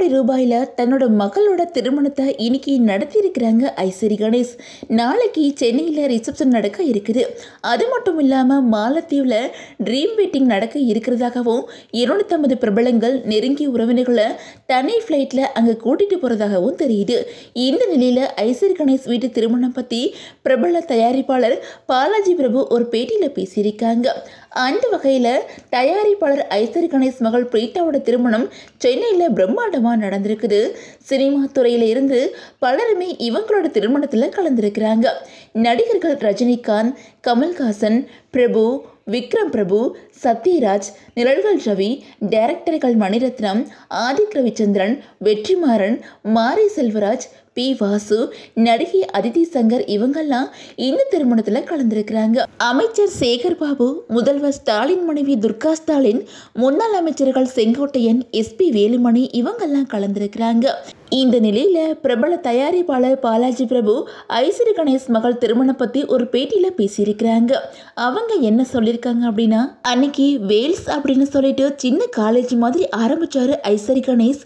கோடி ரூபாயில தன்னோட மகளோட திருமணத்தை இன்னைக்கு நடத்தியிருக்கிறாங்க ஐஸ்வரி கணேஷ். நாளைக்கு சென்னையில் ரிசப்ஷன் நடக்க இருக்குது. அது மட்டும் இல்லாமல் மாலத்தீவில் ட்ரீம் வெட்டிங் நடக்க இருக்கிறதாகவும் 250 பிரபலங்கள் நெருங்கிய உறவினர்களை தனி ஃப்ளைட்டில் அங்கே கூட்டிகிட்டு போகிறதாகவும் தெரியுது. இந்த நிலையில் ஐஸ்வரி கணேஷ் வீட்டு திருமணம் பற்றி பிரபல தயாரிப்பாளர் பாலாஜி பிரபு ஒரு பேட்டியில் பேசியிருக்காங்க. அந்த வகையில் தயாரிப்பாளர் ஐஸ்வரி கணேஷ் மகள் பிரீட்டாவோட திருமணம் சென்னையில் பிரம்மாண்டமாக நடந்திருக்குது. சினிமா துறையில இருந்து பலருமே இவங்களோட திருமணத்தில் கலந்துருக்கிறாங்க. நடிகர்கள் ரஜினிகாந்த், கமல்ஹாசன், பிரபு, விக்ரம் பிரபு, சத்யராஜ், நிழல்கள் ரவி, டைரக்டர்கள் மணிரத்னம், ஆதிக் ரவிச்சந்திரன், வெற்றிமாறன், மாரி செல்வராஜ், பி வாசு, நடிகை அதிதி சங்கர் இவங்கெல்லாம் இந்த திருமணத்தில் கலந்துருக்கிறாங்க. அமைச்சர் சேகர் பாபு, முதல்வர் ஸ்டாலின் மனைவி துர்கா ஸ்டாலின், முன்னாள் அமைச்சர்கள் செங்கோட்டையன், எஸ்பி வேலுமணி இவங்கெல்லாம் கலந்துருக்கிறாங்க. இந்த நிலையில் பிரபல தயாரிப்பாளர் பாலாஜி பிரபு ஐஸ்வரி கணேஷ் மகள் திருமணம் பற்றி ஒரு பேட்டியில் பேசியிருக்கிறாங்க. அவங்க என்ன சொல்லியிருக்காங்க அப்படின்னா, அன்னைக்கு வேல்ஸ் அப்படின்னு சொல்லிட்டு சின்ன காலேஜ் மாதிரி ஆரம்பித்தார் ஐஸ்வரி கணேஷ்.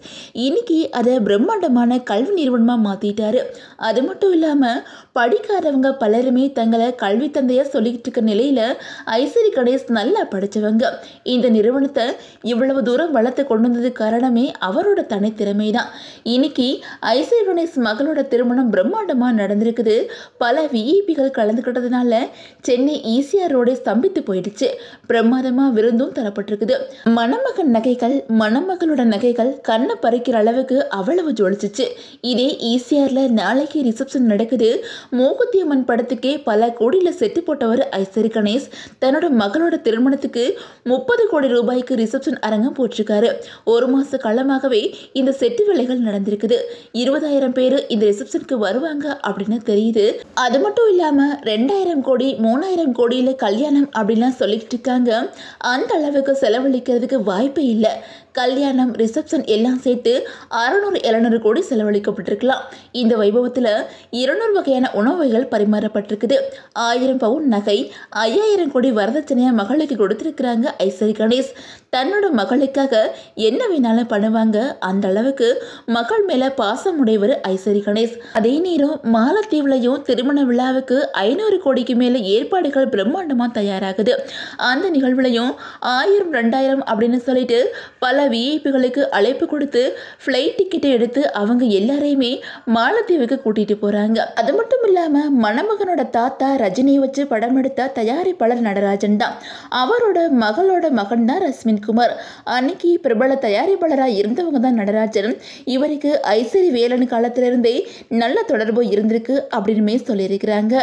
இன்னைக்கு அதை பிரம்மாண்டமான கல்வி நிறுவனமாக மாற்றிட்டாரு. அது மட்டும் இல்லாமல் படிக்காதவங்க பலருமே தங்களை கல்வி தந்தையாக சொல்லிக்கிட்டு இருக்க நிலையில் ஐஸ்வரி கணேஷ் நல்லா படித்தவங்க. இந்த நிறுவனத்தை இவ்வளவு தூரம் வளர்த்து கொண்டு வந்தது காரணமே அவரோட தனித்திறமை தான். இன்னைக்கு ஐஸ்வரி கணேஷ் மகளோட திருமணம் பிரம்மாண்டமாக நடந்திருக்குது. பல விஐபிகள் கலந்துக்கிட்டதுனால சென்னை ஈசிஆர் ரோடே ஸ்தம்பித்து போயிடுச்சு. பிரமாதமாக விருந்தும் தரப்பட்டிருக்குது. மணமகன் நகைகள், மணமகளோட நகைகள் கண்ணை பறிக்கிற அளவுக்கு அவ்வளவு ஜொலிச்சிச்சு. இதே ஈசிஆர்ல நாளைக்கு ரிசப்ஷன் நடக்குது. மூக்குத்தியம்மன் படத்துக்கே பல கோடியில் செட்டு போட்டவர் ஐஸ்வரி கணேஷ் தன்னோட மகளோட திருமணத்துக்கு 30 கோடி ரூபாய்க்கு ரிசப்ஷன் அரங்கம் போட்டிருக்காரு. ஒரு மாச காலமாகவே இந்த செட்டு வேலைகள் நடந்திருக்குது. 20,000 பேர் இந்த ரிசப்ஷனுக்கு வருவாங்க அப்படின்னு தெரியுது. அது மட்டும் இல்லாமல் 2,000 கோடி 3,000 கோடியில் கல்யாணம் அப்படின்லாம் சொல்லிக்கிட்டு இருக்காங்க. அந்த அளவுக்கு செலவழிக்கிறதுக்கு வாய்ப்பே இல்லை. கல்யாணம், ரிசப்ஷன் எல்லாம் சேர்த்து 600-700 கோடி செலவழிக்கப்பட்டிருக்கலாம். இந்த வைபவத்தில் 200 வகையான உணவு வகைகள் பரிமாறப்பட்டிருக்குது. 1000 பவுன் நகை, 5000 கோடி வரதட்சணையாக மகளுக்கு கொடுத்துருக்குறாங்க ஐஸ்வரி கணேஷ். தன்னோட மகளுக்காக என்ன வேணாலும் பண்ணுவாங்க. அந்த அளவுக்கு மகள் மேலே பாசம் உடையவர் ஐஸ்வரி கணேஷ். அதே நேரம் மாலத்தீவுலையும் திருமண விழாவுக்கு 500 கோடிக்கு மேலே ஏற்பாடுகள் பிரம்மாண்டமாக தயாராகுது. அந்த நிகழ்வுலையும் 1000-2000 அப்படின்னு சொல்லிட்டு பல விஐபிகளுக்கு அழைப்பு கொடுத்து ஃப்ளைட் டிக்கெட்டை எடுத்து அவங்க எல்லாரையுமே மாலத்தீவுக்கு கூட்டிட்டு போறாங்க. அது மட்டும் இல்லாம மணமகனோட தாத்தா ரஜினியை வச்சு படம் எடுத்த தயாரிப்பாளர் நடராஜன் தான். அவரோட மகளோட மகன் தான் ரஸ்மின் குமார். அன்னைக்கு பிரபல தயாரிப்பாளராக இருந்தவங்க தான் நடராஜன். இவருக்கு ஐஸ்வரி வேலன் காலத்திலிருந்தே நல்ல தொடர்பு இருந்திருக்கு அப்படின்னுமே சொல்லியிருக்கிறாங்க.